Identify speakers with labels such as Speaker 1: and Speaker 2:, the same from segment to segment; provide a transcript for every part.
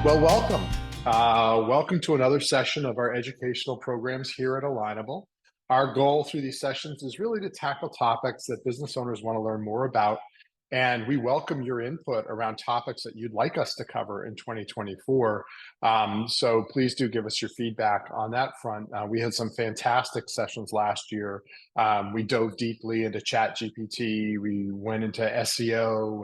Speaker 1: Well, welcome. Welcome to another session of our educational programs here at Alignable. Our goal through these sessions is really to tackle topics that business owners want to learn more about. And we welcome your input around topics that you'd like us to cover in 2024. So please do give us your feedback on that front. We had some fantastic sessions last year. We dove deeply into Chat GPT. We went into SEO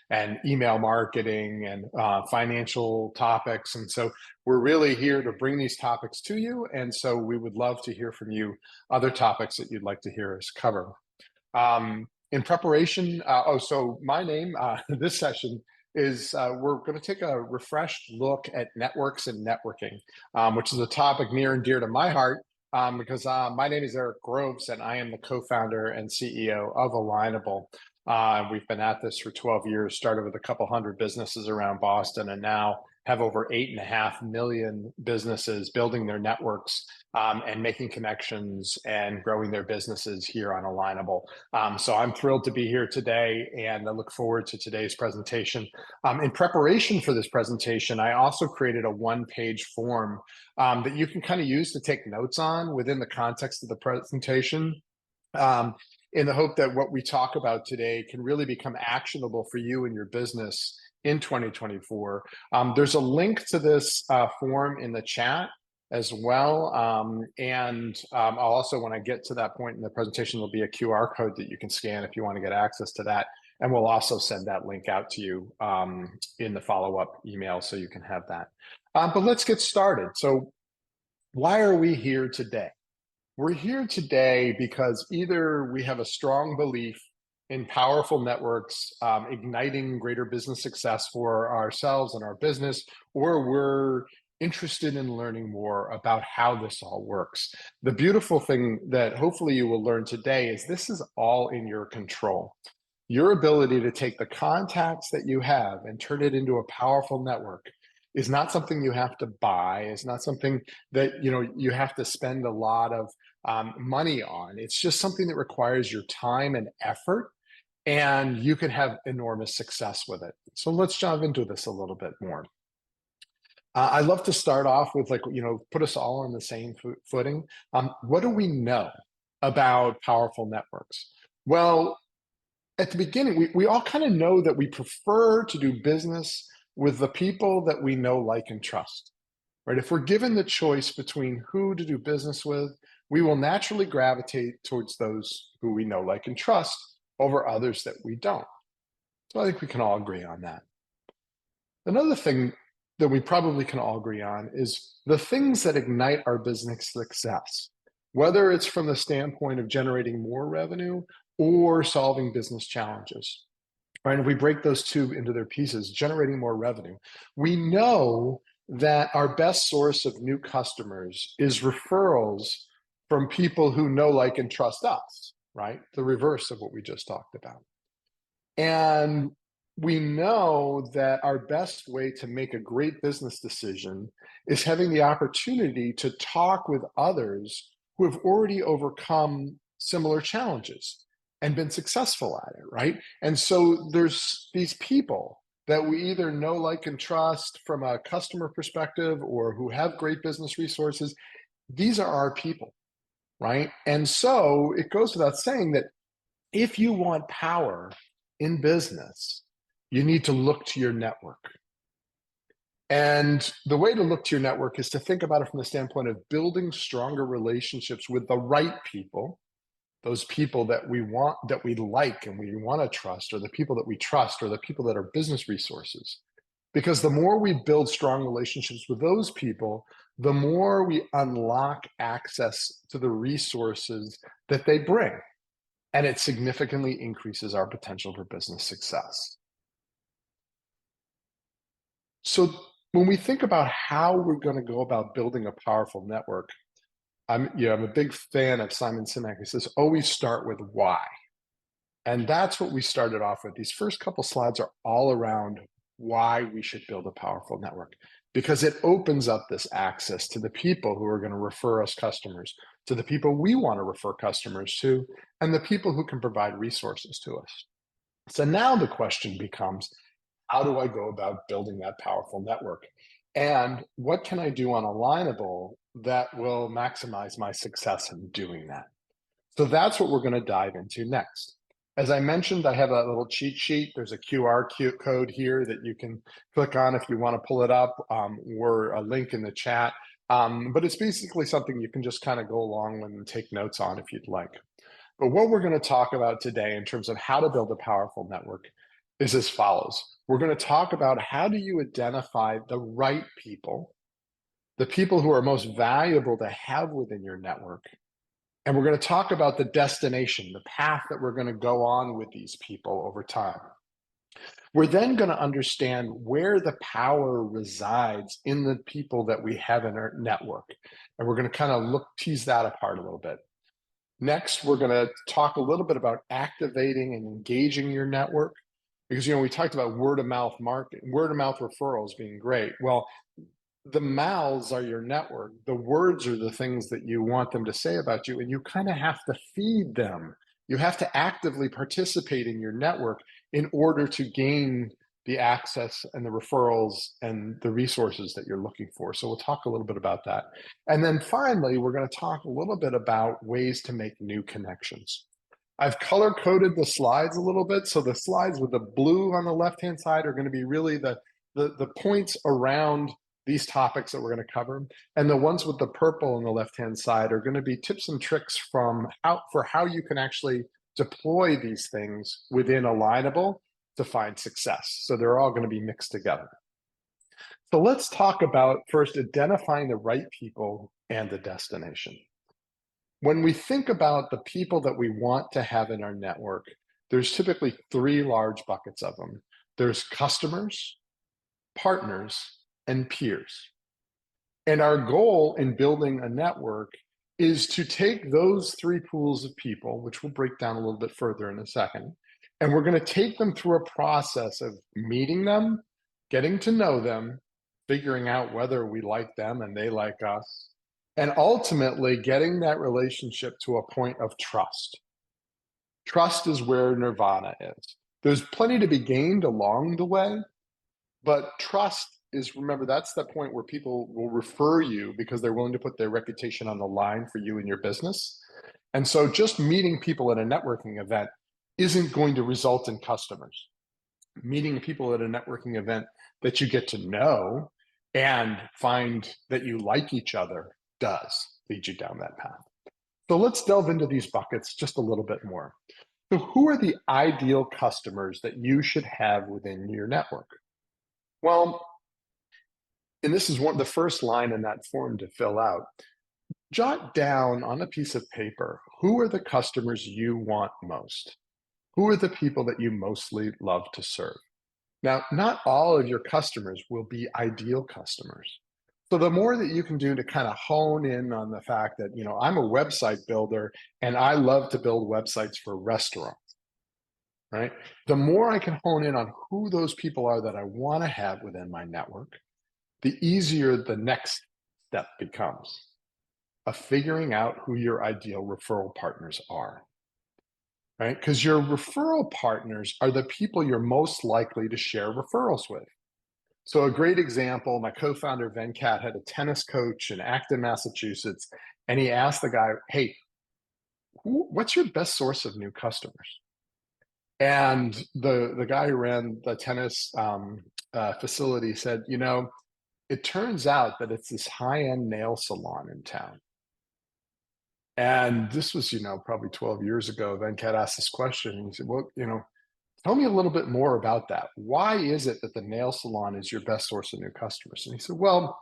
Speaker 1: and email marketing and financial topics. And so we're really here to bring these topics to you. And so we would love to hear from you other topics that you'd like to hear us cover. In preparation, so my name, this session is we're going to take a refreshed look at networks and networking, which is a topic near and dear to my heart because my name is Eric Groves and I am the co-founder and CEO of Alignable. We've been at this for 12 years, started with a couple hundred businesses around Boston, and now have over 8.5 million businesses building their networks and making connections and growing their businesses here on Alignable. So I'm thrilled to be here today, and I look forward to today's presentation. In preparation for this presentation, I also created a one-page form that you can kind of use to take notes on within the context of the presentation. In the hope that what we talk about today can really become actionable for you and your business in 2024. There's a link to this form in the chat as well. I'll also, when I get to that point in the presentation, there'll be a QR code that you can scan if you want to get access to that. And we'll also send that link out to you in the follow-up email so you can have that. But let's get started. So why are we here today? We're here today because either we have a strong belief in powerful networks, igniting greater business success for ourselves and our business, or we're interested in learning more about how this all works. The beautiful thing that hopefully you will learn today is this is all in your control. Your ability to take the contacts that you have and turn it into a powerful network is not something you have to buy. It's not something that you have to spend a lot of money on. It's just something that requires your time and effort, and you can have enormous success with it. So let's dive into this a little bit more. I love to start off with put us all on the same footing. What do we know about powerful networks? Well, at the beginning, we all kind of know that we prefer to do business with the people that we know, like, and trust, right? If we're given the choice between who to do business with, we will naturally gravitate towards those who we know, like, and trust over others that we don't. So I think we can all agree on that. Another thing that we probably can all agree on is the things that ignite our business success, whether it's from the standpoint of generating more revenue or solving business challenges. Right? And if we break those two into their pieces, generating more revenue, we know that our best source of new customers is referrals from people who know, like, and trust us, right? The reverse of what we just talked about. And we know that our best way to make a great business decision is having the opportunity to talk with others who have already overcome similar challenges and been successful at it, right? And so there's these people that we either know, like, and trust from a customer perspective or who have great business resources. These are our people, right? And so it goes without saying that if you want power in business, you need to look to your network. And the way to look to your network is to think about it from the standpoint of building stronger relationships with the right people, those people that we want, that we like, and we want to trust, or the people that we trust, or the people that are business resources. Because the more we build strong relationships with those people, the more we unlock access to the resources that they bring. And it significantly increases our potential for business success. So when we think about how we're going to go about building a powerful network, I'm a big fan of Simon Sinek. He says, always start with why. And that's what we started off with. These first couple slides are all around why we should build a powerful network, because it opens up this access to the people who are going to refer us customers, to the people we want to refer customers to, and the people who can provide resources to us. So now the question becomes, how do I go about building that powerful network? And what can I do on Alignable that will maximize my success in doing that? So that's what we're going to dive into next. As I mentioned, I have a little cheat sheet. There's a QR code here that you can click on if you want to pull it up, or a link in the chat. But it's basically something you can just kind of go along with and take notes on if you'd like. But what we're going to talk about today in terms of how to build a powerful network is as follows. We're going to talk about how do you identify the right people, the people who are most valuable to have within your network. And we're going to talk about the destination, the path that we're going to go on with these people over time. We're then going to understand where the power resides in the people that we have in our network. And we're going to kind of tease that apart a little bit. Next, we're going to talk a little bit about activating and engaging your network because, we talked about word of mouth marketing, word of mouth referrals being great. Well, the mouths are your network. The words are the things that you want them to say about you, and you kind of have to feed them. You have to actively participate in your network in order to gain the access and the referrals and the resources that you're looking for. So we'll talk a little bit about that. And then finally, we're going to talk a little bit about ways to make new connections. I've color coded the slides a little bit. So the slides with the blue on the left-hand side are going to be really the points around these topics that we're going to cover. And the ones with the purple on the left-hand side are going to be tips and tricks for how you can actually deploy these things within Alignable to find success. So they're all going to be mixed together. So let's talk about first identifying the right people and the destination. When we think about the people that we want to have in our network, there's typically three large buckets of them. There's customers, partners, and peers. And our goal in building a network is to take those three pools of people, which we'll break down a little bit further in a second, and we're going to take them through a process of meeting them, getting to know them, figuring out whether we like them and they like us, and ultimately getting that relationship to a point of trust. Trust is where nirvana is. There's plenty to be gained along the way, but trust is, remember, that's the point where people will refer you because they're willing to put their reputation on the line for you and your business. And so just meeting people at a networking event isn't going to result in customers. Meeting people at a networking event that you get to know and find that you like each other does lead you down that path. So let's delve into these buckets just a little bit more. So who are the ideal customers that you should have within your network? Well, and this is the first line in that form to fill out. Jot down on a piece of paper, who are the customers you want most? Who are the people that you mostly love to serve? Now, not all of your customers will be ideal customers. So the more that you can do to kind of hone in on the fact that, I'm a website builder and I love to build websites for restaurants, right? The more I can hone in on who those people are that I want to have within my network, the easier the next step becomes of figuring out who your ideal referral partners are, right? Because your referral partners are the people you're most likely to share referrals with. So a great example, my co-founder Venkat had a tennis coach in Acton, Massachusetts, and he asked the guy, hey, what's your best source of new customers? And the guy who ran the tennis facility said, it turns out that it's this high-end nail salon in town. And this was, probably 12 years ago. Venkat asked this question. And he said, well, tell me a little bit more about that. Why is it that the nail salon is your best source of new customers? And he said, well,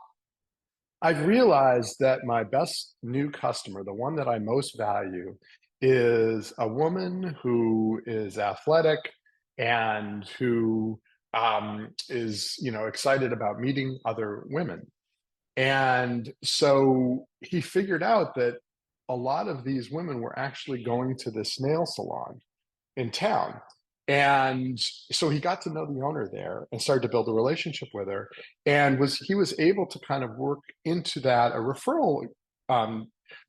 Speaker 1: I've realized that my best new customer, the one that I most value, is a woman who is athletic and who is, excited about meeting other women. And so he figured out that a lot of these women were actually going to this nail salon in town. And so he got to know the owner there and started to build a relationship with her. And he was able to kind of work into that, a referral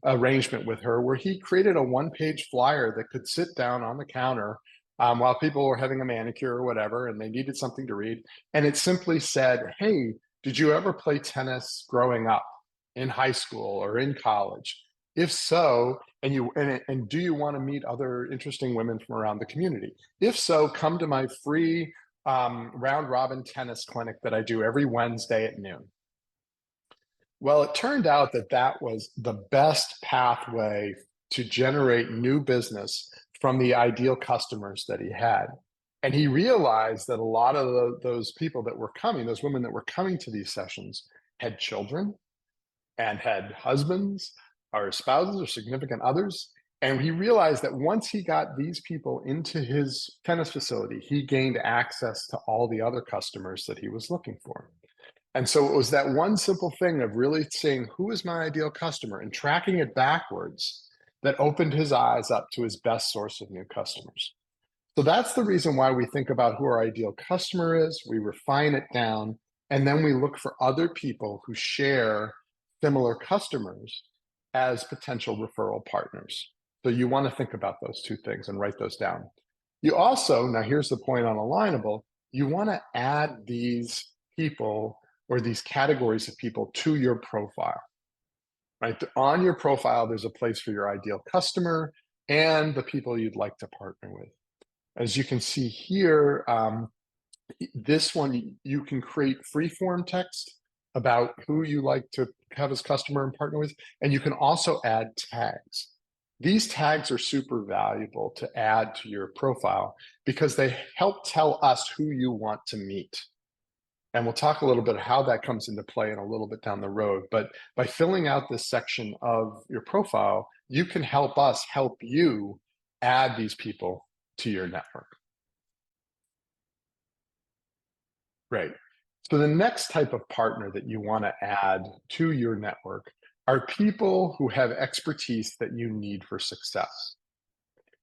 Speaker 1: arrangement with her, where he created a one-page flyer that could sit down on the counter while people were having a manicure or whatever, and they needed something to read. And it simply said, hey, Did you ever play tennis growing up in high school or in college? If so, and do you want to meet other interesting women from around the community? If so, come to my free round robin tennis clinic that I do every Wednesday at noon. Well, it turned out that that was the best pathway to generate new business from the ideal customers that he had. And he realized that a lot of those people that were coming, those women that were coming to these sessions, had children and had husbands or spouses or significant others. And he realized that once he got these people into his tennis facility, he gained access to all the other customers that he was looking for. And so it was that one simple thing of really saying, who is my ideal customer, and tracking it backwards that opened his eyes up to his best source of new customers. So that's the reason why we think about who our ideal customer is, we refine it down, and then we look for other people who share similar customers as potential referral partners. So you want to think about those two things and write those down. You also, now here's the point on Alignable, you want to add these people or these categories of people to your profile, right? On your profile, there's a place for your ideal customer and the people you'd like to partner with. As you can see here, this one, you can create free-form text about who you like to have as customer and partner with, and you can also add tags. These tags are super valuable to add to your profile because they help tell us who you want to meet. And we'll talk a little bit how that comes into play in a little bit down the road. But by filling out this section of your profile, you can help us help you add these people to your network. Great. So the next type of partner that you want to add to your network are people who have expertise that you need for success.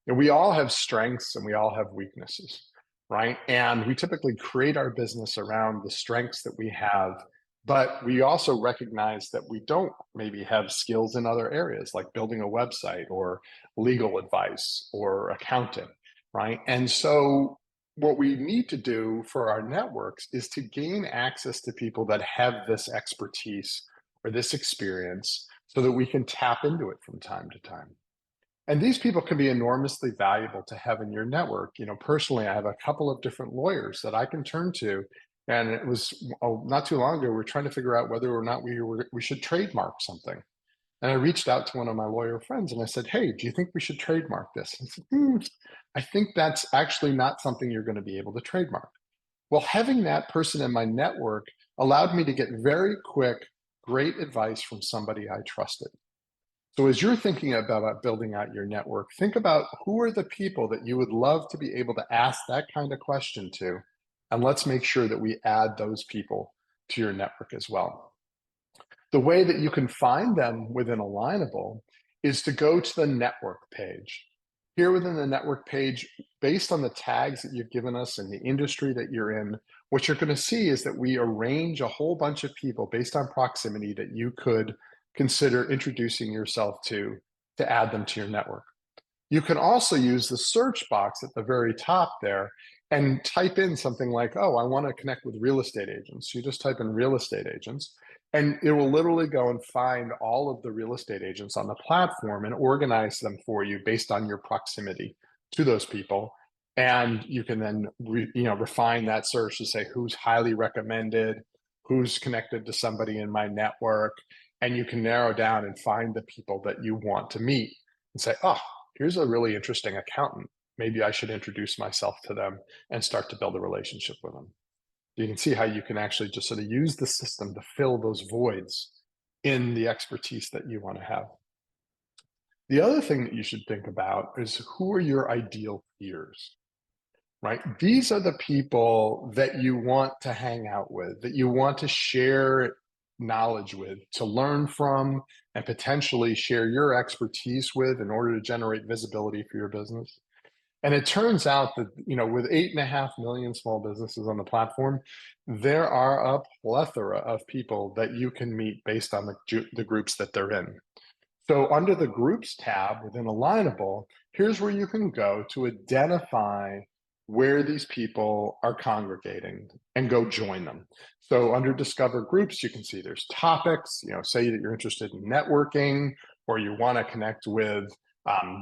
Speaker 1: And we all have strengths and we all have weaknesses, right? And we typically create our business around the strengths that we have, but we also recognize that we don't maybe have skills in other areas like building a website or legal advice or accounting, right? And so what we need to do for our networks is to gain access to people that have this expertise or this experience so that we can tap into it from time to time. And these people can be enormously valuable to have in your network. You know, personally, I have a couple of different lawyers that I can turn to. And it was not too long ago, we were trying to figure out whether or not we should trademark something. And I reached out to one of my lawyer friends and I said, hey, do you think we should trademark this? And he said, I think that's actually not something you're going to be able to trademark. Well, having that person in my network allowed me to get very quick, great advice from somebody I trusted. So as you're thinking about building out your network, think about who are the people that you would love to be able to ask that kind of question to, and let's make sure that we add those people to your network as well. The way that you can find them within Alignable is to go to the network page. Here within the network page, based on the tags that you've given us and the industry that you're in, what you're going to see is that we arrange a whole bunch of people based on proximity that you could consider introducing yourself to add them to your network. You can also use the search box at the very top there and type in something like, oh, I want to connect with real estate agents. You just type in real estate agents, and it will literally go and find all of the real estate agents on the platform and organize them for you based on your proximity to those people. And you can then refine that search to say who's highly recommended, who's connected to somebody in my network, and you can narrow down and find the people that you want to meet and say, oh, here's a really interesting accountant. Maybe I should introduce myself to them and start to build a relationship with them. You can see how you can actually just sort of use the system to fill those voids in the expertise that you want to have. The other thing that you should think about is who are your ideal peers, right? These are the people that you want to hang out with, that you want to share knowledge with, to learn from, and potentially share your expertise with in order to generate visibility for your business. And it turns out that, with 8.5 million small businesses on the platform, there are a plethora of people that you can meet based on the groups that they're in. So under the groups tab within Alignable, here's where you can go to identify where these people are congregating and go join them. So under Discover Groups, you can see there's topics, say that you're interested in networking or you want to connect with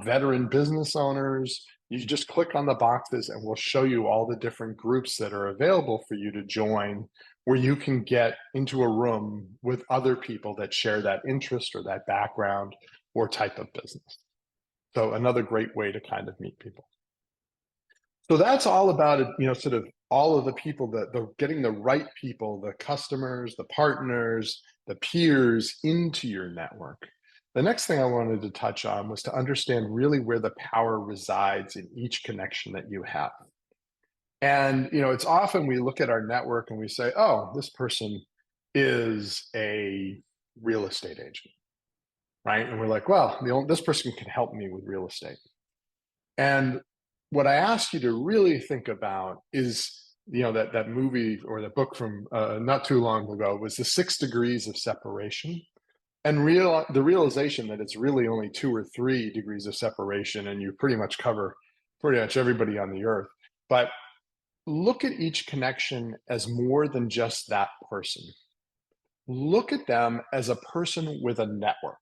Speaker 1: veteran business owners. You just click on the boxes and we'll show you all the different groups that are available for you to join, where you can get into a room with other people that share that interest or that background or type of business. So another great way to kind of meet people. So that's all about it, sort of all of the people, the getting the right people, the customers, the partners, the peers into your network. The next thing I wanted to touch on was to understand really where the power resides in each connection that you have. And it's often we look at our network and we say, oh, this person is a real estate agent, right? And we're like, well, this person can help me with real estate. And what I ask you to really think about is, that movie or the book from not too long ago was the 6 Degrees of Separation, and the realization that it's really only 2 or 3 degrees of separation, and you pretty much cover pretty much everybody on the earth. But look at each connection as more than just that person. Look at them as a person with a network,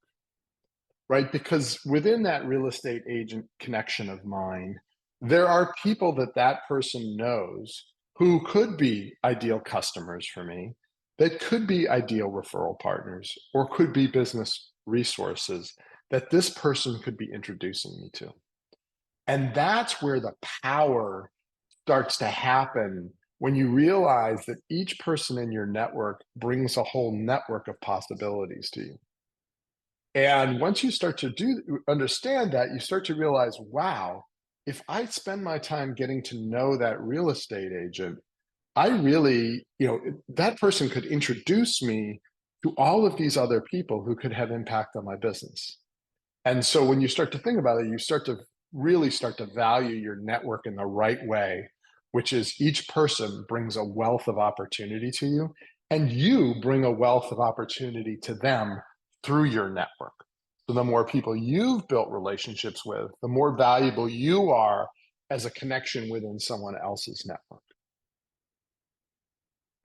Speaker 1: right? Because within that real estate agent connection of mine, there are people that person knows who could be ideal customers for me, that could be ideal referral partners, or could be business resources that this person could be introducing me to. And that's where the power starts to happen, when you realize that each person in your network brings a whole network of possibilities to you. And once you start to understand that, you start to realize, wow, if I spend my time getting to know that real estate agent, I really, that person could introduce me to all of these other people who could have impact on my business. And so when you start to think about it, you start to really start to value your network in the right way, which is each person brings a wealth of opportunity to you, and you bring a wealth of opportunity to them through your network. So the more people you've built relationships with, the more valuable you are as a connection within someone else's network.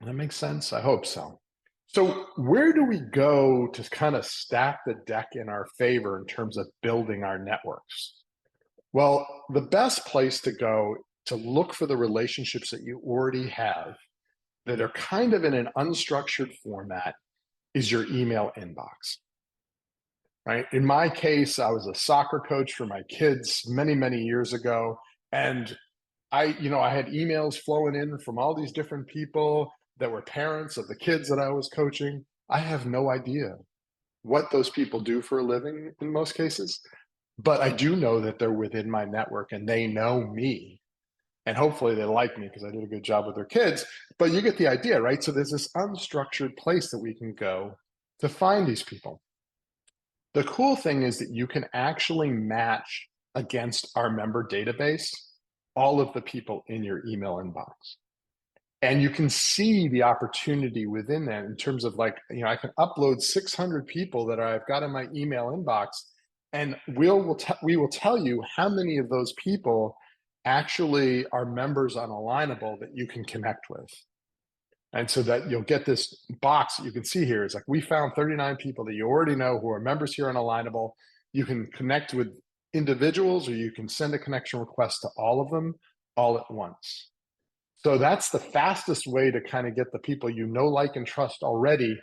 Speaker 1: That makes sense? I hope so. So where do we go to kind of stack the deck in our favor in terms of building our networks? Well, the best place to go to look for the relationships that you already have that are kind of in an unstructured format is your email inbox, right? In my case, I was a soccer coach for my kids many, many years ago. And I had emails flowing in from all these different people that were parents of the kids that I was coaching. I have no idea what those people do for a living in most cases, but I do know that they're within my network and they know me. And hopefully they like me because I did a good job with their kids. But you get the idea, right? So there's this unstructured place that we can go to find these people. The cool thing is that you can actually match against our member database all of the people in your email inbox. And you can see the opportunity within that in terms of I can upload 600 people that I've got in my email inbox, and we will tell you how many of those people actually are members on Alignable that you can connect with. And so that you'll get this box that you can see here. It's like, we found 39 people that you already know who are members here on Alignable. You can connect with individuals, or you can send a connection request to all of them all at once. So that's the fastest way to kind of get the people you know, like, and trust already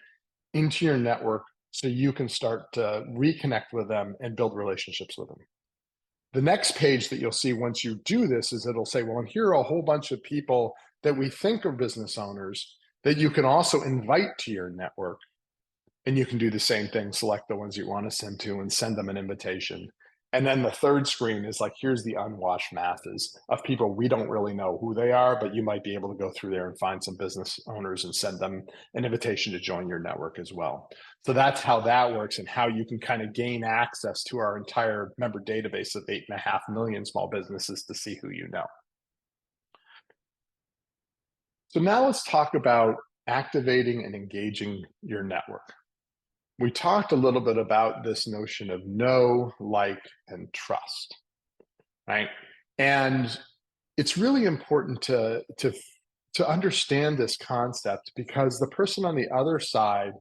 Speaker 1: into your network, so you can start to reconnect with them and build relationships with them. The next page that you'll see once you do this is it'll say, well, and here are a whole bunch of people that we think are business owners that you can also invite to your network. And you can do the same thing, select the ones you want to send to and send them an invitation. And then the third screen is like, here's the unwashed masses of people we don't really know who they are, but you might be able to go through there and find some business owners and send them an invitation to join your network as well. So that's how that works, and how you can kind of gain access to our entire member database of 8.5 million small businesses to see who you know. So now let's talk about activating and engaging your network. We talked a little bit about this notion of know, like, and trust, right? And it's really important to understand this concept because the person on the other side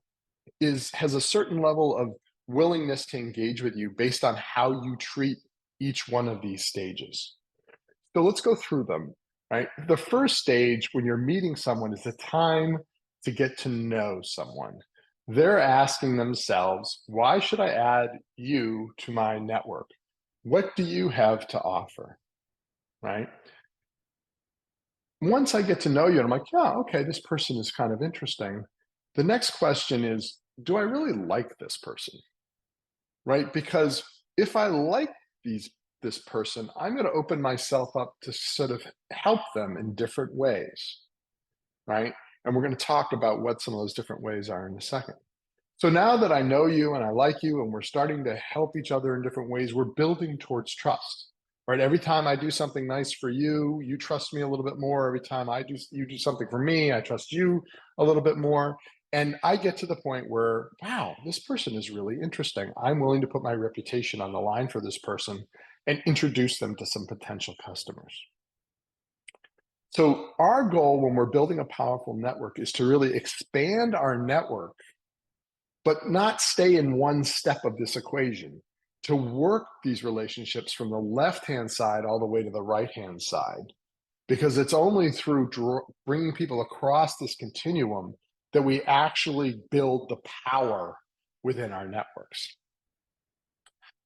Speaker 1: has a certain level of willingness to engage with you based on how you treat each one of these stages. So let's go through them, right? The first stage when you're meeting someone is the time to get to know someone. They're asking themselves, why should I add you to my network? What do you have to offer, right? Once I get to know you, I'm like, yeah, okay, this person is kind of interesting. The next question is, do I really like this person? Right? Because if I like these this person, I'm going to open myself up to sort of help them in different ways, right? And we're going to talk about what some of those different ways are in a second. So now that I know you and I like you and we're starting to help each other in different ways, we're building towards trust. Right? Every time I do something nice for you, you trust me a little bit more. Every time you do something for me, I trust you a little bit more. And I get to the point where, wow, this person is really interesting. I'm willing to put my reputation on the line for this person and introduce them to some potential customers. So our goal when we're building a powerful network is to really expand our network but not stay in one step of this equation, to work these relationships from the left-hand side all the way to the right-hand side, because it's only through bringing people across this continuum that we actually build the power within our networks.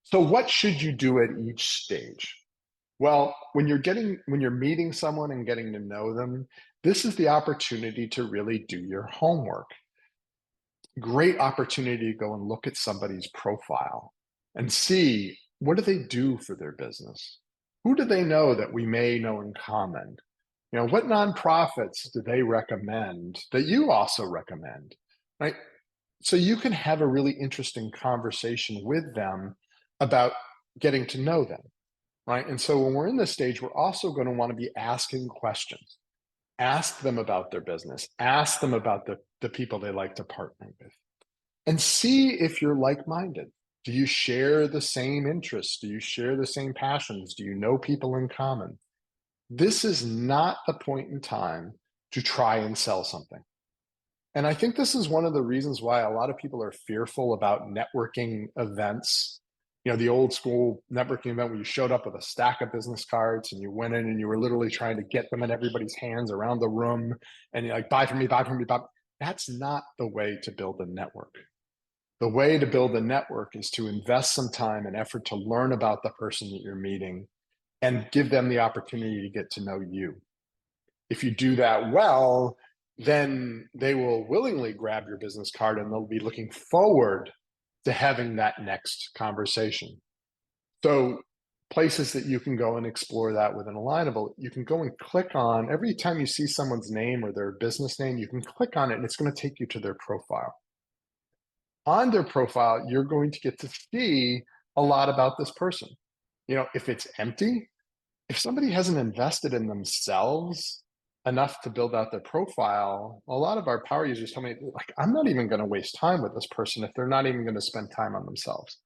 Speaker 1: So what should you do at each stage? Well, when you're meeting someone and getting to know them, this is the opportunity to really do your homework. Great opportunity to go and look at somebody's profile and see, what do they do for their business? Who do they know that we may know in common? What nonprofits do they recommend that you also recommend? Right? So you can have a really interesting conversation with them about getting to know them. Right? And so when we're in this stage, we're also going to want to be asking questions. Ask them about their business. Ask them about the people they like to partner with. And see if you're like-minded. Do you share the same interests? Do you share the same passions? Do you know people in common? This is not the point in time to try and sell something. And I think this is one of the reasons why a lot of people are fearful about networking events. The old school networking event where you showed up with a stack of business cards and you went in and you were literally trying to get them in everybody's hands around the room. And you're like, buy from me, buy from me, buy. That's not the way to build a network. The way to build a network is to invest some time and effort to learn about the person that you're meeting and give them the opportunity to get to know you. If you do that well, then they will willingly grab your business card and they'll be looking forward to having that next conversation. So places that you can go and explore that with an Alignable, you can go and click on, every time you see someone's name or their business name, you can click on it and it's going to take you to their profile. On their profile, you're going to get to see a lot about this person. If it's empty, if somebody hasn't invested in themselves enough to build out their profile, a lot of our power users tell me, like, I'm not even going to waste time with this person if they're not even going to spend time on themselves.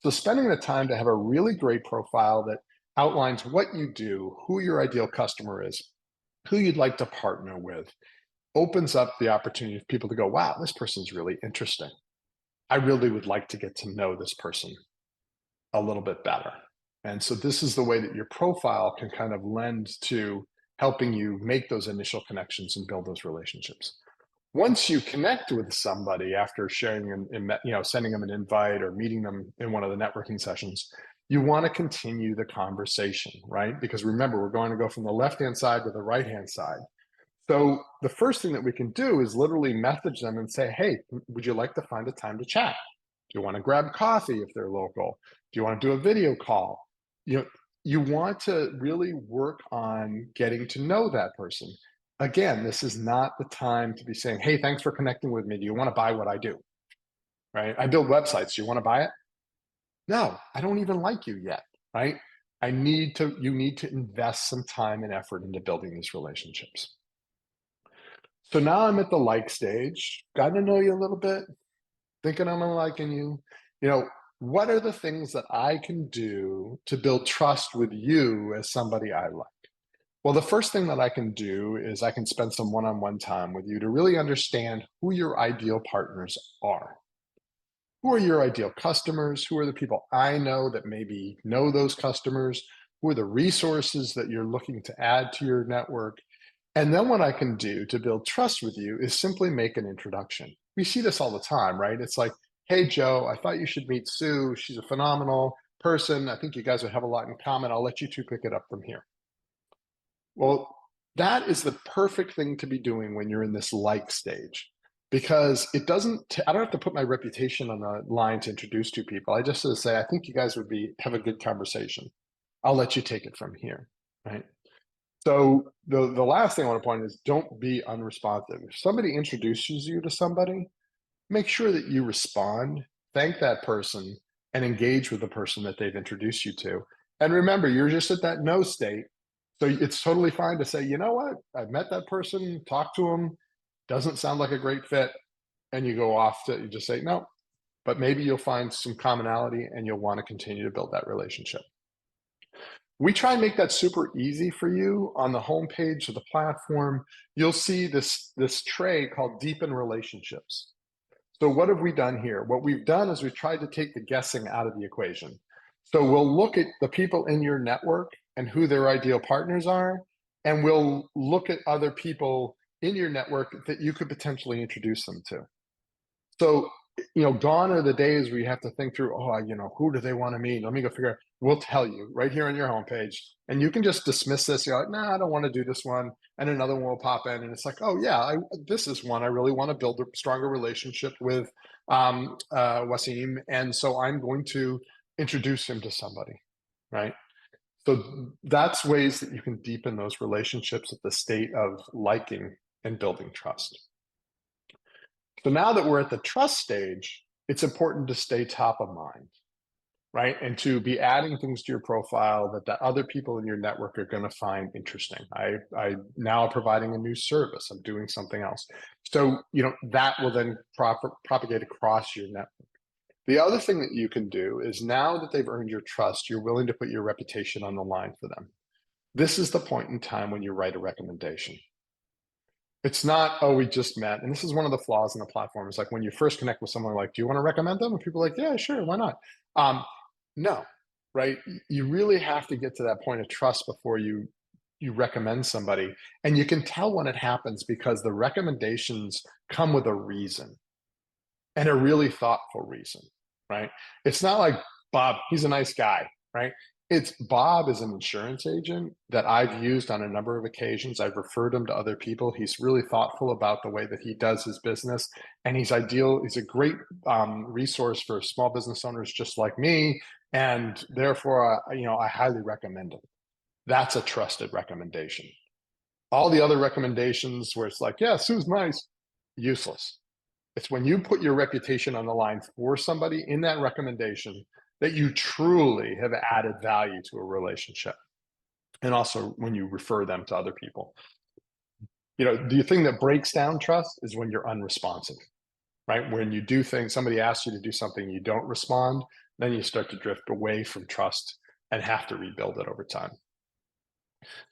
Speaker 1: So spending the time to have a really great profile that outlines what you do, who your ideal customer is, who you'd like to partner with, opens up the opportunity for people to go, wow, this person's really interesting. I really would like to get to know this person a little bit better. And so this is the way that your profile can kind of lend to helping you make those initial connections and build those relationships. Once you connect with somebody after sharing and sending them an invite or meeting them in one of the networking sessions, you want to continue the conversation, right? Because remember, we're going to go from the left-hand side to the right-hand side. So the first thing that we can do is literally message them and say, hey, would you like to find a time to chat? Do you want to grab coffee if they're local? Do you want to do a video call? You want to really work on getting to know that person. Again, this is not the time to be saying, hey, thanks for connecting with me. Do you want to buy what I do? Right? I build websites. Do you want to buy it? No, I don't even like you yet. Right? You need to invest some time and effort into building these relationships. So now I'm at the like stage, got to know you a little bit, thinking I'm liking you. What are the things that I can do to build trust with you as somebody I like? Well, the first thing that I can do is I can spend some one-on-one time with you to really understand who your ideal partners are. Who are your ideal customers? Who are the people I know that maybe know those customers? Who are the resources that you're looking to add to your network? And then what I can do to build trust with you is simply make an introduction. We see this all the time, right? It's like, hey, Joe, I thought you should meet Sue. She's a phenomenal person. I think you guys would have a lot in common. I'll let you two pick it up from here. Well, that is the perfect thing to be doing when you're in this like stage because I don't have to put my reputation on the line to introduce two people. I just sort of say, I think you guys would have a good conversation. I'll let you take it from here. Right. So the last thing I want to point is don't be unresponsive. If somebody introduces you to somebody, make sure that you respond, thank that person, and engage with the person that they've introduced you to. And remember, you're just at that no state. So it's totally fine to say, you know what? I've met that person, talked to them, doesn't sound like a great fit. And you go off to, you just say, no, but maybe you'll find some commonality and you'll want to continue to build that relationship. We try and make that super easy for you. On the homepage of the platform, you'll see this tray called Deepen Relationships. So what have we done here? What we've done is we've tried to take the guessing out of the equation. So we'll look at the people in your network and who their ideal partners are, and we'll look at other people in your network that you could potentially introduce them to. So, gone are the days where you have to think through, who do they want to meet? Let me go figure out. We'll tell you right here on your homepage. And you can just dismiss this. You're like, nah, I don't want to do this one. And another one will pop in. And it's like, oh, yeah, this is one I really want to build a stronger relationship with Wasim. And so I'm going to introduce him to somebody, right? So that's ways that you can deepen those relationships at the state of liking and building trust. So now that we're at the trust stage, it's important to stay top of mind, right? And to be adding things to your profile that the other people in your network are going to find interesting. I now providing a new service. I'm doing something else. So, that will then propagate across your network. The other thing that you can do is now that they've earned your trust, you're willing to put your reputation on the line for them. This is the point in time when you write a recommendation. It's not, oh, we just met. And this is one of the flaws in the platform. It's like when you first connect with someone, like, do you want to recommend them? And people are like, yeah, sure, why not? No, right? You really have to get to that point of trust before you recommend somebody. And you can tell when it happens because the recommendations come with a reason and a really thoughtful reason, right? It's not like Bob, he's a nice guy, right? It's Bob is an insurance agent that I've used on a number of occasions. I've referred him to other people. He's really thoughtful about the way that he does his business, and he's ideal. He's a great resource for small business owners just like me, and therefore, I highly recommend him. That's a trusted recommendation. All the other recommendations where it's like, yeah, Sue's nice, useless. It's when you put your reputation on the line for somebody in that recommendation that you truly have added value to a relationship. And also when you refer them to other people. The thing that breaks down trust is when you're unresponsive, right? When you do things, somebody asks you to do something, you don't respond, then you start to drift away from trust and have to rebuild it over time.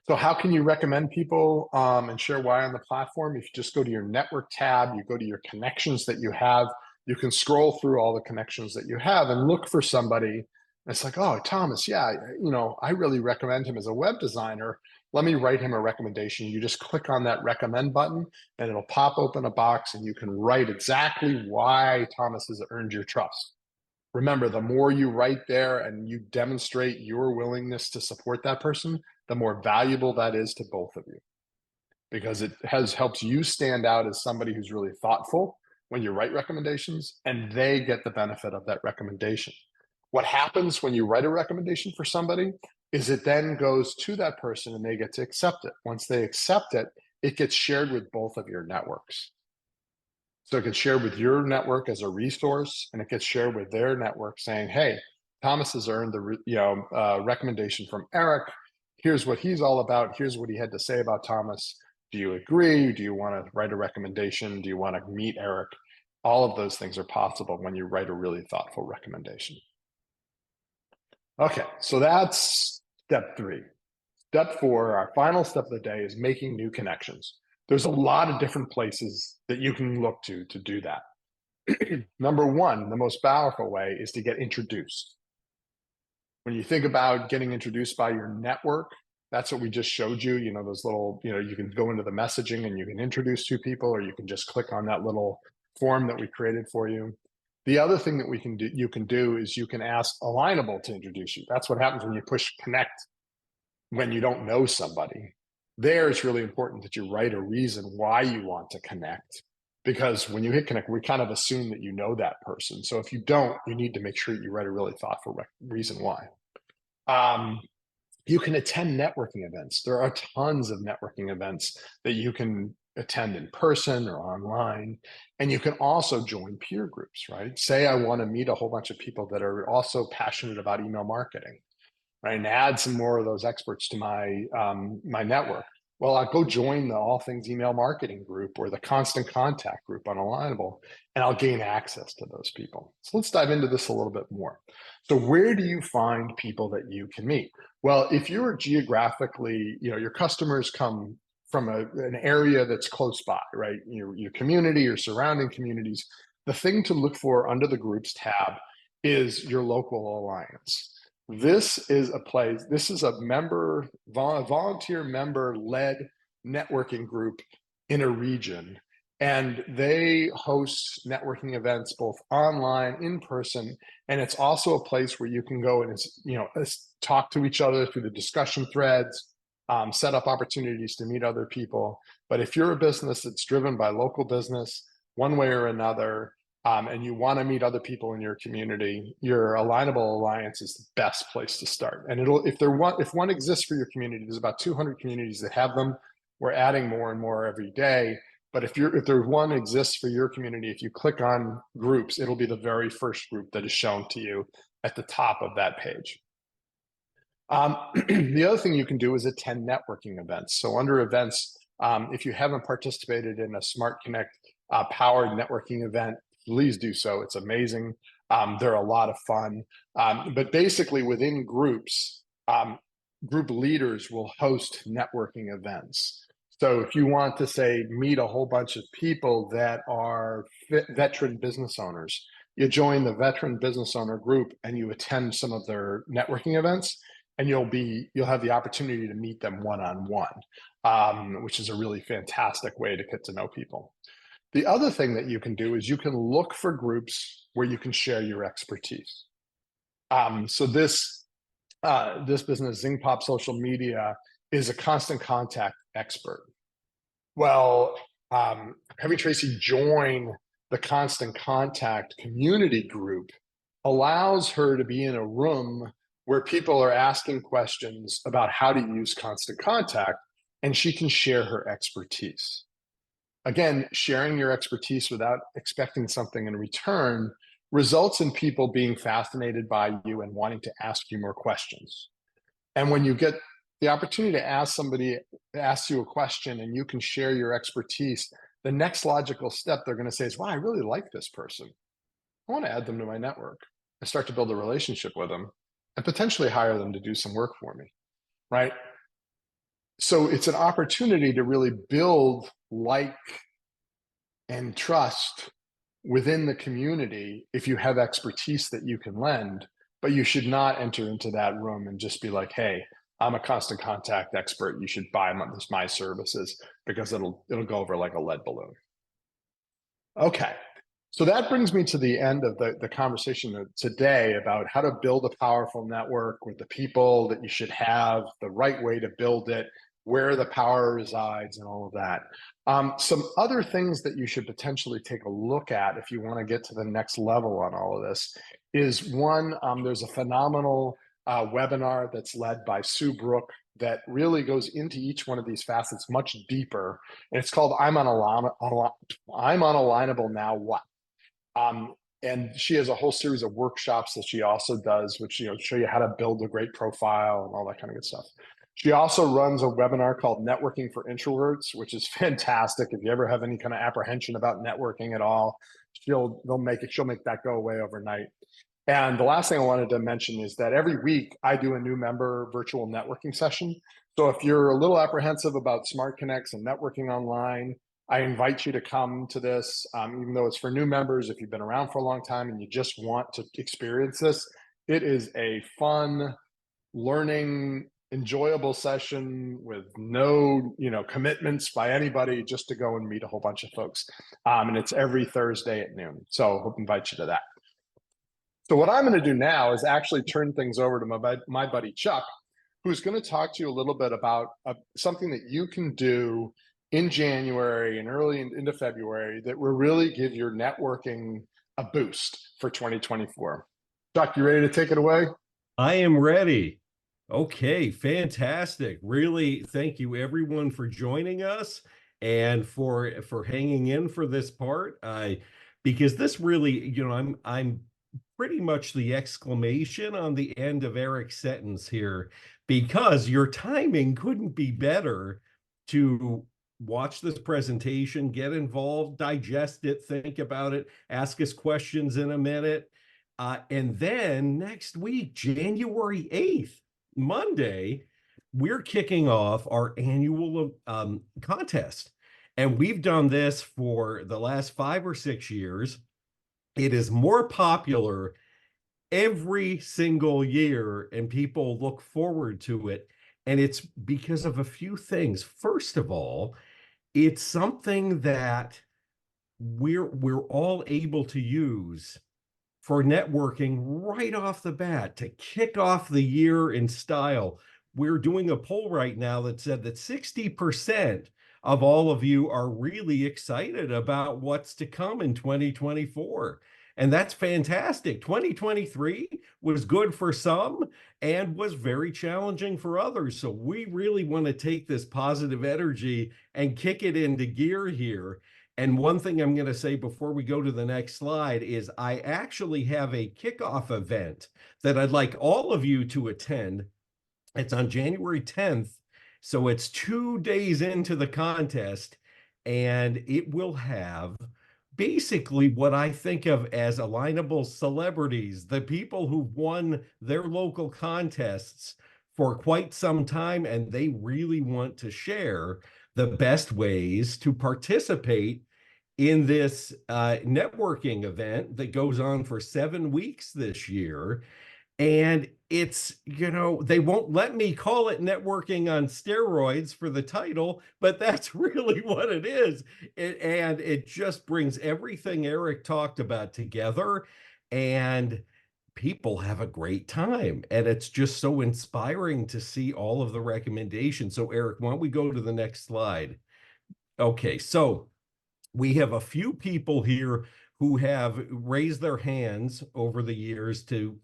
Speaker 1: So how can you recommend people and share why on the platform? If you just go to your network tab, you go to your connections that you have, you can scroll through all the connections that you have and look for somebody. It's like, oh, Thomas, yeah, I really recommend him as a web designer. Let me write him a recommendation. You just click on that recommend button and it'll pop open a box and you can write exactly why Thomas has earned your trust. Remember, the more you write there and you demonstrate your willingness to support that person, the more valuable that is to both of you because it helps you stand out as somebody who's really thoughtful when you write recommendations and they get the benefit of that recommendation. What happens when you write a recommendation for somebody is it then goes to that person and they get to accept it. Once they accept it, it gets shared with both of your networks. So it gets shared with your network as a resource, and it gets shared with their network saying, hey, Thomas has earned the recommendation from Eric. Here's what he's all about. Here's what he had to say about Thomas. Do you agree? Do you want to write a recommendation? Do you want to meet Eric? All of those things are possible when you write a really thoughtful recommendation. Okay, so that's step 3. Step four, our final step of the day, is making new connections. There's a lot of different places that you can look to do that. Number one, the most powerful way is to get introduced. When you think about getting introduced by your network, that's what we just showed you. You know, those little, you can go into the messaging and you can introduce two people, or you can just click on that little form that we created for you. The other thing that you can do is you can ask Alignable to introduce you. That's what happens when you push connect when you don't know somebody. There, it's really important that you write a reason why you want to connect, because when you hit connect, we kind of assume that you know that person. So if you don't, you need to make sure you write a really thoughtful reason why. You can attend networking events. There are tons of networking events that you can attend in person or online. And you can also join peer groups, right? Say I want to meet a whole bunch of people that are also passionate about email marketing, right? And add some more of those experts to my network. Well, I'll go join the All Things Email Marketing group or the Constant Contact group on Alignable, and I'll gain access to those people. So let's dive into this a little bit more. So where do you find people that you can meet? Well, if you're geographically, your customers come from an area that's close by, right? Your community, your surrounding communities. The thing to look for under the groups tab is your local alliance. This is a volunteer member led networking group in a region, and they host networking events both online, in person, and it's also a place where you can go and talk to each other through the discussion threads, set up opportunities to meet other people. But if you're a business that's driven by local business, one way or another, and you want to meet other people in your community, your Alignable Alliance is the best place to start. And if one exists for your community, there's about 200 communities that have them. We're adding more and more every day. But if there's one exists for your community, if you click on groups, it'll be the very first group that is shown to you at the top of that page. The other thing you can do is attend networking events. So under events, if you haven't participated in a Smart Connect powered networking event, please do so. It's amazing. They're a lot of fun. But basically within groups, group leaders will host networking events. So if you want to say meet a whole bunch of people that are veteran business owners, you join the veteran business owner group and you attend some of their networking events, and you'll have the opportunity to meet them one-on-one, which is a really fantastic way to get to know people. The other thing that you can do is you can look for groups where you can share your expertise. So this business, ZingPop Social Media, is a constant contact expert. Well, having Tracy join the Constant Contact community group allows her to be in a room where people are asking questions about how to use Constant Contact, and she can share her expertise. Again, sharing your expertise without expecting something in return results in people being fascinated by you and wanting to ask you more questions. And when you get the opportunity to ask somebody, ask you a question, and you can share your expertise, the next logical step they're going to say is, wow, I really like this person. I want to add them to my network. I start to build a relationship with them and potentially hire them to do some work for me, right? So it's an opportunity to really build like and trust within the community if you have expertise that you can lend, but you should not enter into that room and just be like, hey, I'm a Constant Contact expert. You should buy my services, because it'll go over like a lead balloon. Okay. So that brings me to the end of the conversation today about how to build a powerful network with the people that you should have, the right way to build it, where the power resides, and all of that. Some other things that you should potentially take a look at if you want to get to the next level on all of this is one, there's a phenomenal webinar that's led by Sue Brook that really goes into each one of these facets much deeper. And it's called I'm on Alignable Now What? And she has a whole series of workshops that she also does, which show you how to build a great profile and all that kind of good stuff. She also runs a webinar called Networking for Introverts, which is fantastic. If you ever have any kind of apprehension about networking at all, she'll make that go away overnight. And the last thing I wanted to mention is that every week I do a new member virtual networking session. So if you're a little apprehensive about smart connects and networking online, I invite you to come to this, even though it's for new members. If you've been around for a long time and you just want to experience this, it is a fun, learning, enjoyable session with no, commitments by anybody, just to go and meet a whole bunch of folks. And it's every Thursday at noon. So I hope to invite you to that. So what I'm going to do now is actually turn things over to my buddy Chuck, who's going to talk to you a little bit about something that you can do in January and into February that will really give your networking a boost for 2024. Chuck, you ready to take it away?
Speaker 2: I am ready. Okay, fantastic. Really, thank you everyone for joining us and for hanging in for this part. Because this really, I'm pretty much the exclamation on the end of Eric's sentence here, because your timing couldn't be better to watch this presentation, get involved, digest it, think about it, ask us questions in a minute. And then next week, January 8th, Monday, we're kicking off our annual contest. And we've done this for the last 5 or 6 years. It is more popular every single year, and people look forward to it. And it's because of a few things. First of all, it's something that we're all able to use for networking right off the bat to kick off the year in style. We're doing a poll right now that said that 60% of all of you are really excited about what's to come in 2024. And that's fantastic. 2023 was good for some and was very challenging for others. So we really want to take this positive energy and kick it into gear here. And one thing I'm going to say before we go to the next slide is I actually have a kickoff event that I'd like all of you to attend. It's on January 10th. So it's 2 days into the contest, and it will have basically what I think of as alignable celebrities, the people who've won their local contests for quite some time, and they really want to share the best ways to participate in this networking event that goes on for 7 weeks this year. And it's, they won't let me call it networking on steroids for the title, but that's really what it is. And it just brings everything Eric talked about together, and people have a great time. And it's just so inspiring to see all of the recommendations. So Eric, why don't we go to the next slide? Okay, so we have a few people here who have raised their hands over the years to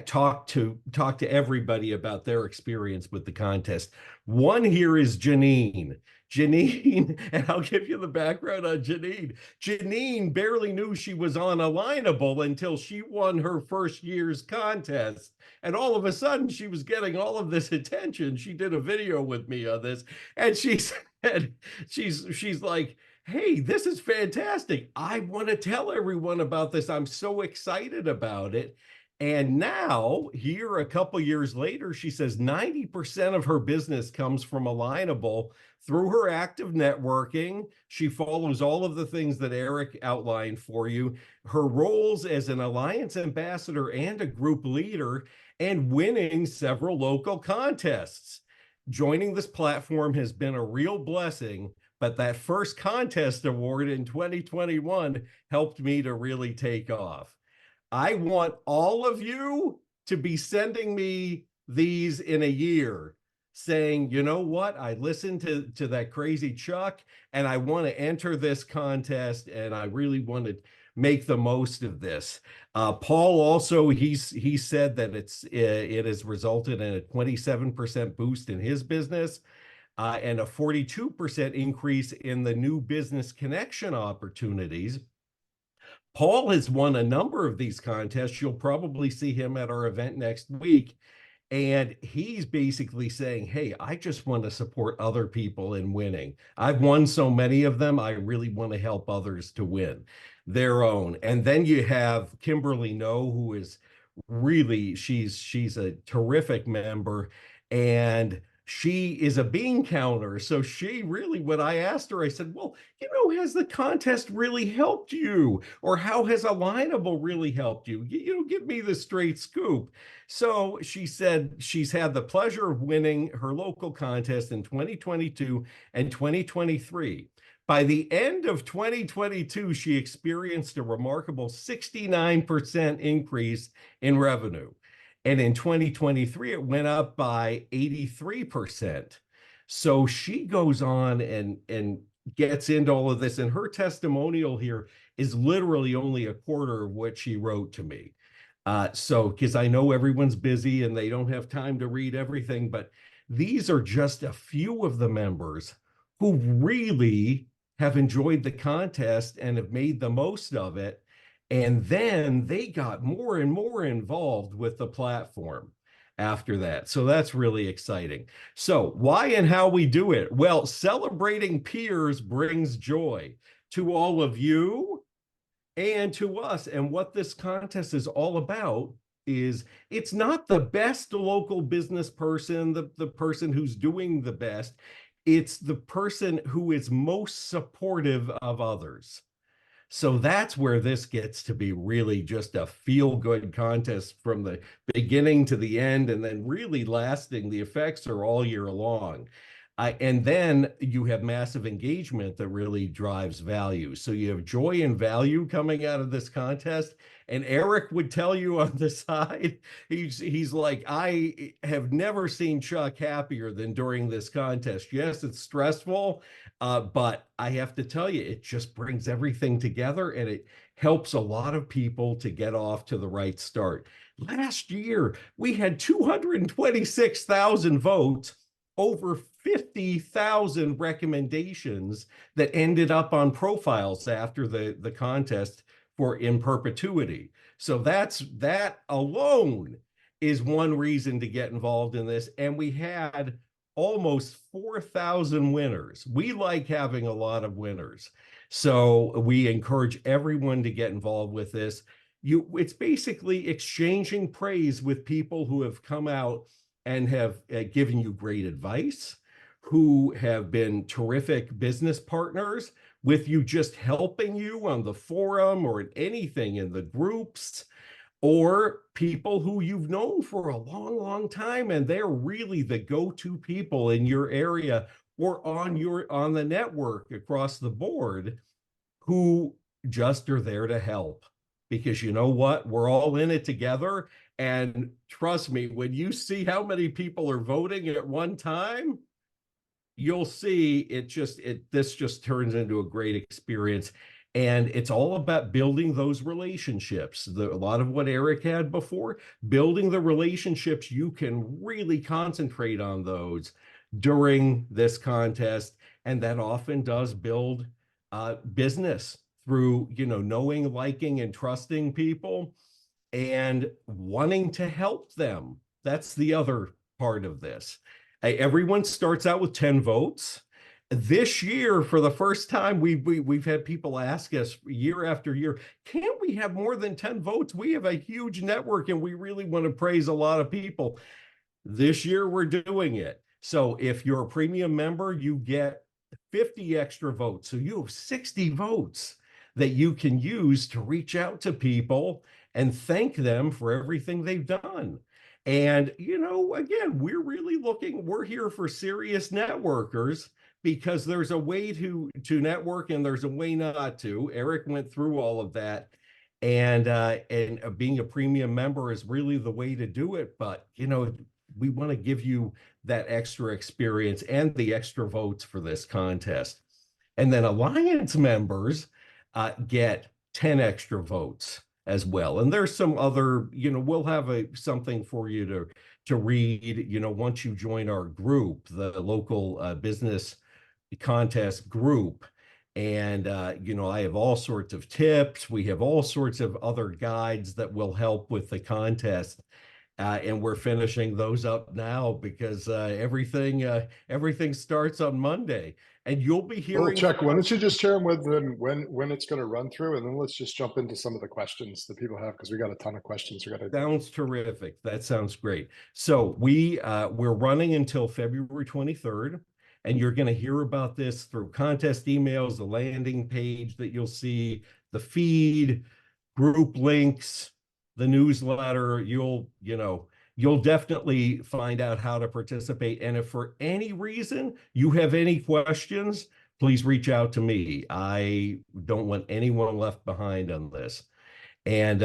Speaker 2: talk to everybody about their experience with the contest. One here is Janine. Janine, and I'll give you the background on Janine. Janine barely knew she was on Alignable until she won her first year's contest. And all of a sudden, she was getting all of this attention. She did a video with me on this, and she said, she's like, hey, this is fantastic. I want to tell everyone about this. I'm so excited about it. And now, here a couple years later, she says 90% of her business comes from Alignable through her active networking. She follows all of the things that Eric outlined for you, her roles as an alliance ambassador and a group leader, and winning several local contests. Joining this platform has been a real blessing, but that first contest award in 2021 helped me to really take off. I want all of you to be sending me these in a year saying, you know what, I listened to that crazy Chuck, and I want to enter this contest, and I really want to make the most of this. Paul also, he said that it has resulted in a 27% boost in his business. And a 42% increase in the new business connection opportunities. Paul has won a number of these contests. You'll probably see him at our event next week. And he's basically saying, hey, I just want to support other people in winning. I've won so many of them. I really want to help others to win. their own. And then you have Kimberly No, who is really, she's a terrific member, and she is a bean counter. So she really, when I asked her, I said, well, has the contest really helped you? Or how has Alignable really helped you? Give me the straight scoop. So she said she's had the pleasure of winning her local contest in 2022 and 2023. By the end of 2022, she experienced a remarkable 69% increase in revenue. And in 2023, it went up by 83%. So she goes on and gets into all of this. And her testimonial here is literally only a quarter of what she wrote to me. So, because I know everyone's busy and they don't have time to read everything, but these are just a few of the members who really have enjoyed the contest and have made the most of it. And then they got more and more involved with the platform after that. So that's really exciting. So why and how we do it? Well, celebrating peers brings joy to all of you and to us. And what this contest is all about is it's not the best local business person, the person who's doing the best. It's the person who is most supportive of others. So that's where this gets to be really just a feel-good contest from the beginning to the end, and then really lasting. The effects are all year long. And then you have massive engagement that really drives value. So you have joy and value coming out of this contest. And Eric would tell you on the side, he's like, I have never seen Chuck happier than during this contest. Yes, it's stressful, but I have to tell you, it just brings everything together and it helps a lot of people to get off to the right start. Last year, we had 226,000 votes, over 50,000 recommendations that ended up on profiles after the contest for in perpetuity. So that alone is one reason to get involved in this. And we had almost 4,000 winners. We like having a lot of winners. So we encourage everyone to get involved with this. It's basically exchanging praise with people who have come out and have given you great advice, who have been terrific business partners with you, just helping you on the forum or in anything in the groups, or people who you've known for a long, long time, and they're really the go-to people in your area or on the network across the board, who just are there to help. Because you know what? We're all in it together. And trust me, when you see how many people are voting at one time, you'll see this just turns into a great experience. And it's all about building those relationships. A lot of what Eric had before, building the relationships, you can really concentrate on those during this contest. And that often does build business through, knowing, liking, and trusting people and wanting to help them. That's the other part of this. Everyone starts out with 10 votes. This year, for the first time, we've had people ask us year after year, can't we have more than 10 votes? We have a huge network and we really want to praise a lot of people. This year, we're doing it. So if you're a premium member, you get 50 extra votes. So you have 60 votes that you can use to reach out to people and thank them for everything they've done. And, again, we're here for serious networkers, because there's a way to network and there's a way not to. Eric went through all of that. And being a premium member is really the way to do it. But, we want to give you that extra experience and the extra votes for this contest. And then Alliance members get 10 extra votes as well. And there's some other, we'll have something for you to read, once you join our group, the local business contest group. And, I have all sorts of tips. We have all sorts of other guides that will help with the contest. and we're finishing those up now because everything starts on Monday, and you'll be
Speaker 1: Well,
Speaker 2: hearing
Speaker 1: Chuck,
Speaker 2: from
Speaker 1: why don't
Speaker 2: us.
Speaker 1: you just share them with them when it's going to run through, and then let's just jump into some of the questions that people have because we got a ton of questions we got to.
Speaker 2: Sounds terrific. That sounds great. So we're running until February 23rd, and you're going to hear about this through contest emails, the landing page that you'll see, the feed, group links, the newsletter. You'll definitely find out how to participate. And if for any reason you have any questions, please reach out to me. I don't want anyone left behind on this. And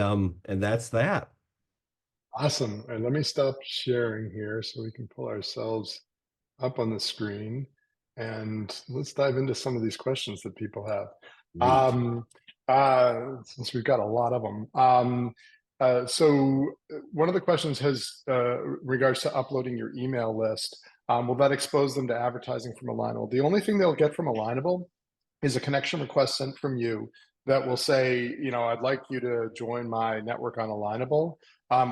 Speaker 2: that's that.
Speaker 1: Awesome. And let me stop sharing here so we can pull ourselves up on the screen and let's dive into some of these questions that people have.
Speaker 2: Great.
Speaker 1: Since we've got a lot of them. So one of the questions has regards to uploading your email list. Will that expose them to advertising from Alignable? The only thing they'll get from Alignable is a connection request sent from you that will say, I'd like you to join my network on Alignable.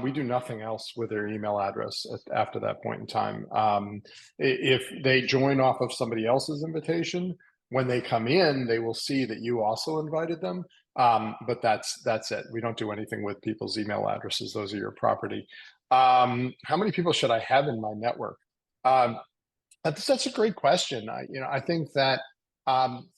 Speaker 1: We do nothing else with their email address after that point in time. If they join off of somebody else's invitation, when they come in, they will see that you also invited them. But that's it. We don't do anything with people's email addresses. Those are your property. How many people should I have in my network? That's a great question. I think that um,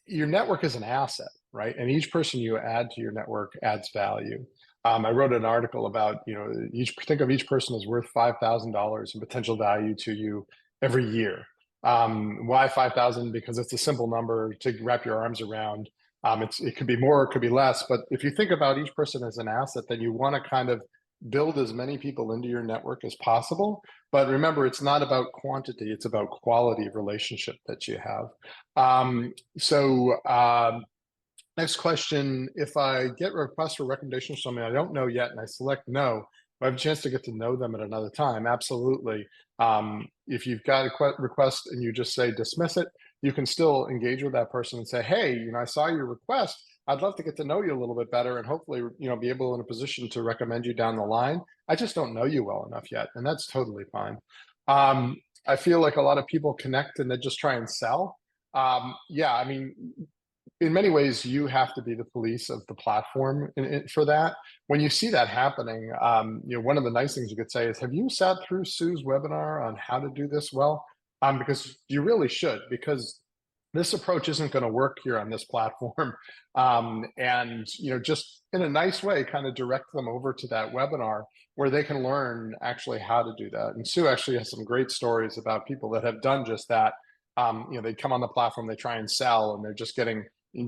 Speaker 1: your network is an asset, right? And each person you add to your network adds value. I wrote an article about, think of each person as worth $5,000 in potential value to you every year. Why 5,000? Because it's a simple number to wrap your arms around. It could be more, it could be less, but if you think about each person as an asset, then you want to kind of build as many people into your network as possible. But remember, it's not about quantity, it's about quality of relationship that you have. Next question, if I get requests for recommendations from somebody I don't know yet and I select no, I have a chance to get to know them at another time. Absolutely. If you've got a request and you just say dismiss it, you can still engage with that person and say, hey, I saw your request. I'd love to get to know you a little bit better and hopefully, be able in a position to recommend you down the line. I just don't know you well enough yet, and that's totally fine. I feel like a lot of people connect and they just try and sell. Yeah, I mean, in many ways, you have to be the police of the platform for that. When you see that happening, one of the nice things you could say is, have you sat through Sue's webinar on how to do this well? Because you really should, because this approach isn't going to work here on this platform. And, just in a nice way, kind of direct them over to that webinar where they can learn actually how to do that. And Sue actually has some great stories about people that have done just that. They come on the platform, they try and sell, and they're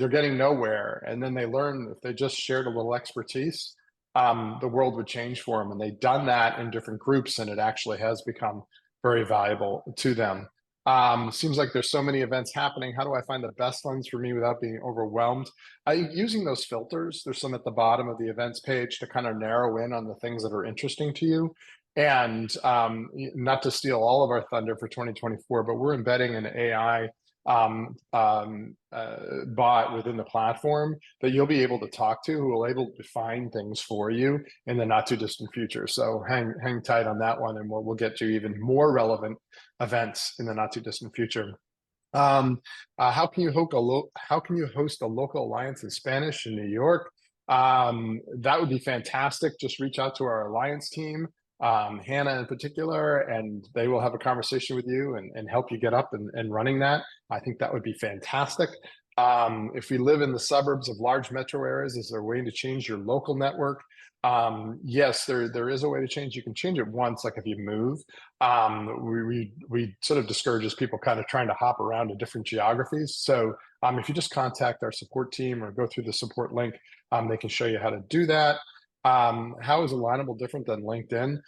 Speaker 1: getting nowhere. And then they learn if they just shared a little expertise, the world would change for them. And they've done that in different groups, and it actually has become very valuable to them. Seems like there's so many events happening. How do I find the best ones for me without being overwhelmed? Using those filters, there's some at the bottom of the events page to kind of narrow in on the things that are interesting to you. And not to steal all of our thunder for 2024, but we're embedding an AI bot within the platform that you'll be able to talk to, who will able to find things for you in the not too distant future. So hang tight on that one, and we'll get to even more relevant events in the not too distant future. How can you host a local alliance in Spanish in New York? That would be fantastic. Just reach out to our alliance team, Hannah in particular, and they will have a conversation with you and help you get up and running that. I think that would be fantastic. If we live in the suburbs of large metro areas, is there a way to change your local network? Yes, there is a way to change. You can change it once, like if you move. We sort of discourages people kind of trying to hop around to different geographies. So if you just contact our support team or go through the support link, they can show you how to do that. How is Alignable different than LinkedIn?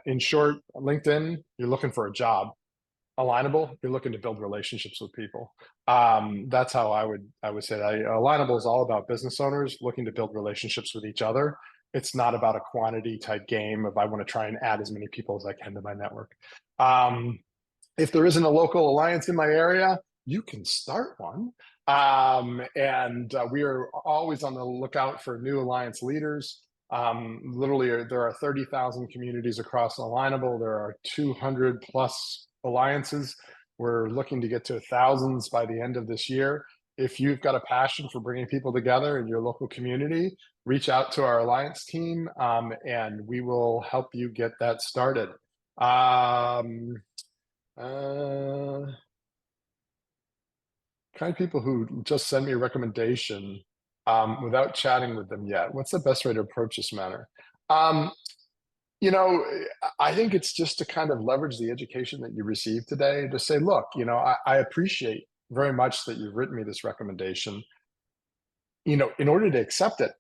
Speaker 1: In short, LinkedIn, you're looking for a job. Alignable, you're looking to build relationships with people. That's how I would say that. Alignable is all about business owners looking to build relationships with each other. It's not about a quantity type game of I want to try and add as many people as I can to my network. If there isn't a local alliance in my area, you can start one. And we are always on the lookout for new alliance leaders. Literally, there are 30,000 communities across Alignable. There are 200 plus alliances. We're looking to get to thousands by the end of this year. If you've got a passion for bringing people together in your local community, reach out to our alliance team, and we will help you get that started. Kind of people who just send me a recommendation without chatting with them yet. What's the best way to approach this matter? Um, you know, I think it's just to kind of leverage the education that you received today to say, look, I appreciate very much that you've written me this recommendation. In order to accept it,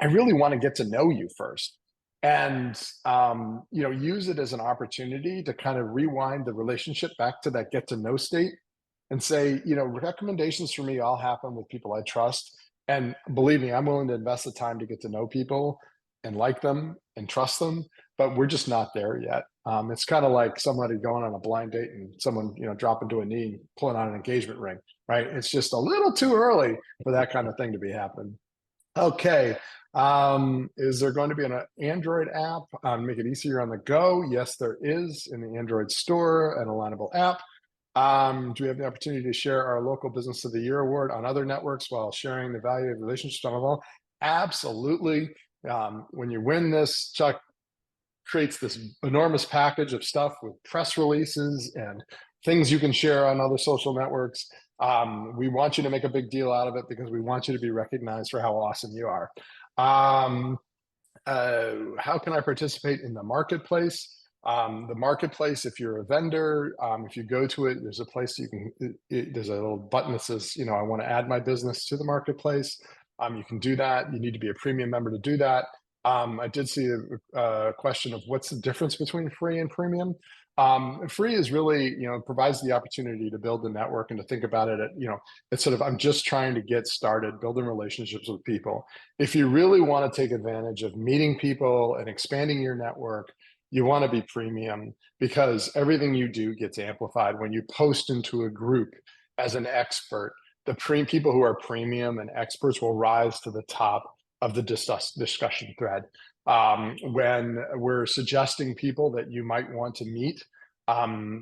Speaker 1: I really want to get to know you first. And use it as an opportunity to kind of rewind the relationship back to that get to know state and say, recommendations for me all happen with people I trust. And believe me, I'm willing to invest the time to get to know people and like them and trust them, but we're just not there yet. It's kind of like somebody going on a blind date and someone, dropping to a knee and pulling on an engagement ring, right? It's just a little too early for that kind of thing to be happening. Okay. Is there going to be an Android app make it easier on the go? Yes, there is in the Android store, an Alignable app. Do we have the opportunity to share our local business of the year award on other networks while sharing the value of relationships on all? Absolutely. When you win this, Chuck creates this enormous package of stuff with press releases and things you can share on other social networks. We want you to make a big deal out of it because we want you to be recognized for how awesome you are. How can I participate in the marketplace? The marketplace, if you're a vendor, if you go to it, there's a place you can, there's a little button that says, I want to add my business to the marketplace. You can do that. You need to be a premium member to do that. I did see a question of what's the difference between free and premium. Free is really, provides the opportunity to build the network and to think about it it's sort of, I'm just trying to get started building relationships with people. If you really want to take advantage of meeting people and expanding your network, you want to be premium because everything you do gets amplified when you post into a group as an expert. The people who are premium and experts will rise to the top of the discussion thread. When we're suggesting people that you might want to meet,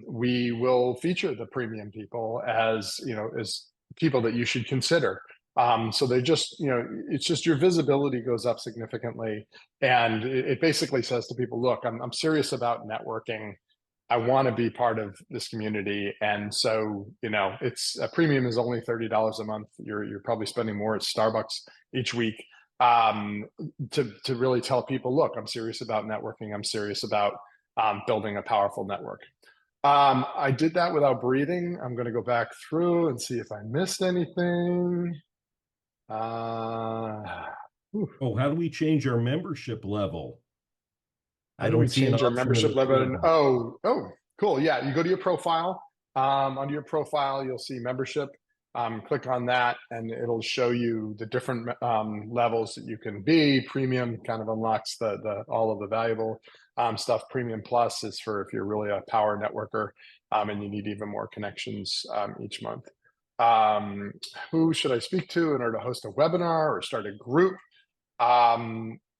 Speaker 1: we will feature the premium people as people that you should consider. So they just, it's just your visibility goes up significantly. And it basically says to people, look, I'm serious about networking. I want to be part of this community. And so, it's a premium is only $30 a month. You're probably spending more at Starbucks each week to really tell people, look, I'm serious about networking. I'm serious about building a powerful network. I did that without breathing. I'm going to go back through and see if I missed anything.
Speaker 2: Oh, how do we change our membership level?
Speaker 1: How do we change our
Speaker 2: option in
Speaker 1: membership
Speaker 2: the
Speaker 1: level? And,
Speaker 2: toolbar.
Speaker 1: cool. Yeah, you go to your profile. Under your profile, you'll see membership. Click on that, and it'll show you the different levels that you can be. Premium kind of unlocks the all of the valuable stuff. Premium Plus is for if you're really a power networker and you need even more connections each month. Who should I speak to in order to host a webinar or start a group?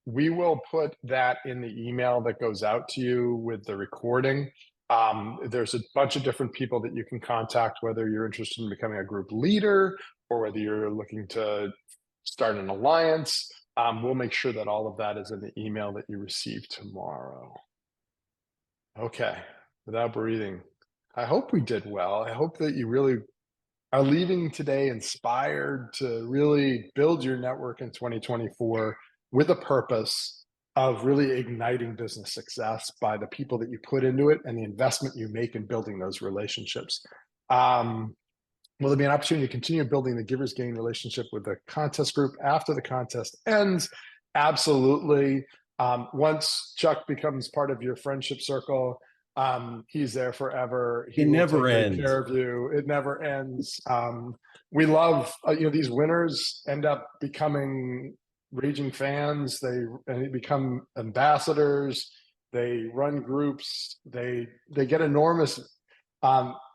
Speaker 1: We will put that in the email that goes out to you with the recording. There's a bunch of different people that you can contact, whether you're interested in becoming a group leader or whether you're looking to start an alliance. We'll make sure that all of that is in the email that you receive tomorrow. Okay, without breathing. I hope we did well. I hope that you really are leaving today inspired to really build your network in 2024 with a purpose of really igniting business success by the people that you put into it and the investment you make in building those relationships. Will there be an opportunity to continue building the Givers Gain relationship with the contest group after the contest ends? Absolutely. Once Chuck becomes part of your friendship circle, he's there forever. He
Speaker 2: It
Speaker 1: will
Speaker 2: never
Speaker 1: take great
Speaker 2: ends.
Speaker 1: care of you. It never ends. We love, these winners end up becoming raging fans. They become ambassadors. They run groups. They get enormous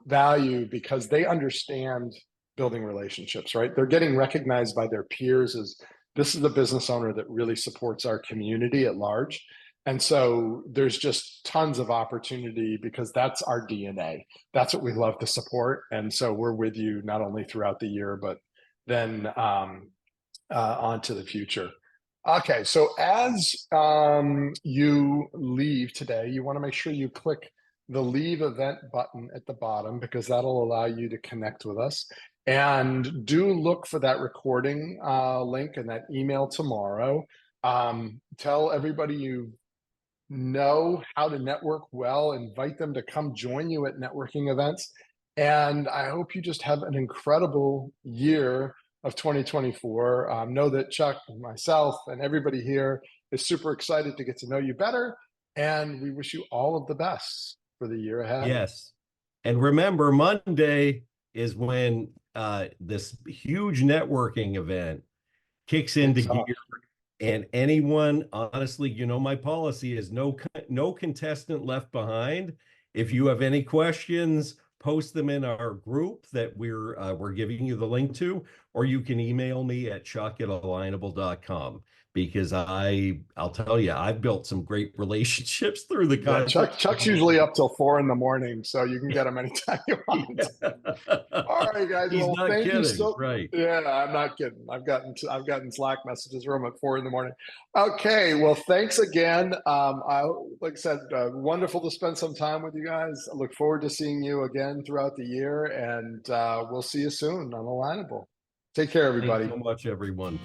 Speaker 1: value because they understand building relationships, right? They're getting recognized by their peers as this is a business owner that really supports our community at large. And so there's just tons of opportunity because that's our DNA. That's what we love to support. And so we're with you not only throughout the year, but then on to the future. Okay, so as you leave today, you want to make sure you click the leave event button at the bottom because that'll allow you to connect with us. And do look for that recording link and that email tomorrow. Tell everybody you know how to network well, invite them to come join you at networking events. And I hope you just have an incredible year of 2024. Know that Chuck and myself and everybody here is super excited to get to know you better. And we wish you all of the best for the year ahead.
Speaker 2: Yes. And remember, Monday is when this huge networking event kicks into
Speaker 1: Kicks
Speaker 2: gear.
Speaker 1: off.
Speaker 2: And anyone, honestly, my policy is no contestant left behind. If you have any questions, post them in our group that we're giving you the link to, or you can email me at chuck@alignable.com because I'll tell you, I've built some great relationships through the
Speaker 1: Yeah,
Speaker 2: conference.
Speaker 1: Chuck's usually up till 4 in the morning, so you can get him anytime you want. All right, guys.
Speaker 2: He's
Speaker 1: Well,
Speaker 2: not
Speaker 1: thank you
Speaker 2: kidding,
Speaker 1: so.
Speaker 2: right?
Speaker 1: Yeah, I'm not kidding. I've gotten Slack messages from him at 4 in the morning. Okay. Well, thanks again. Like I said, wonderful to spend some time with you guys. I look forward to seeing you again throughout the year, and we'll see you soon on Alignable. Take care,
Speaker 2: Thanks
Speaker 1: everybody.
Speaker 2: so much, everyone.